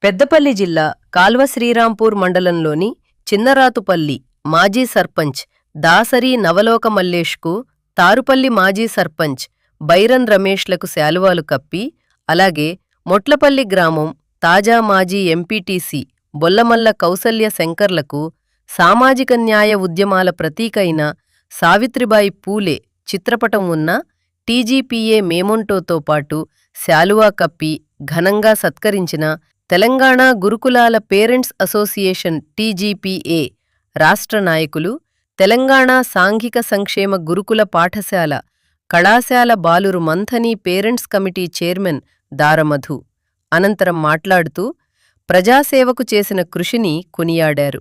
పెద్దపల్లి జిల్లా కాల్వ శ్రీరాంపూర్ మండలంలోని చిన్నరాతుపల్లి మాజీ సర్పంచ్ దాసరి నవలోక మల్లేష్కు తారుపల్లి మాజీ సర్పంచ్ బైరన్ రమేష్లకు శాలువాలు కప్పి, అలాగే మొట్లపల్లి గ్రామం తాజా మాజీ ఎంపీటీసీ బొల్లమల్ల కౌసల్య శంకర్లకు సామాజిక న్యాయ ఉద్యమాల ప్రతీకైన సావిత్రిబాయి పూలే చిత్రపటం ఉన్న టీజీపీఏ మేమొంటోతో పాటు శాలువా కప్పి ఘనంగా సత్కరించిన తెలంగాణ గురుకులాల పేరెంట్స్ అసోసియేషన్ టీజీపీఏ రాష్ట్ర నాయకులు, తెలంగాణ సాంఘిక సంక్షేమ గురుకుల పాఠశాల కళాశాల బాలురు మంథని పేరెంట్స్ కమిటీ చైర్మన్ దారమధు అనంతరం మాట్లాడుతూ ప్రజాసేవకు చేసిన కృషిని కొనియాడారు.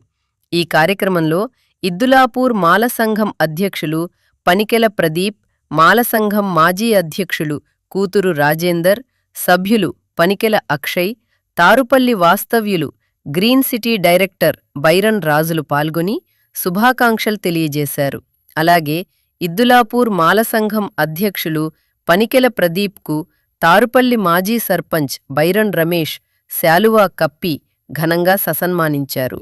ఈ కార్యక్రమంలో ఇద్దులాపూర్ మాల సంఘం అధ్యక్షులు పనికెల ప్రదీప్, మాల సంఘం మాజీ అధ్యక్షులు కూతురు రాజేందర్, సభ్యులు పనికెల అక్షయ్, తారుపల్లి వాస్తవ్యులు గ్రీన్ సిటీ డైరెక్టర్ బైరన్ రాజులు పాల్గొని శుభాకాంక్షలు తెలియజేశారు. అలాగే ఇద్దులాపూర్ మాల సంఘం అధ్యక్షులు పనికెల ప్రదీప్కు తారుపల్లి మాజీ సర్పంచ్ బైరన్ రమేష్ శాలువా కప్పి ఘనంగా ససన్మానించారు.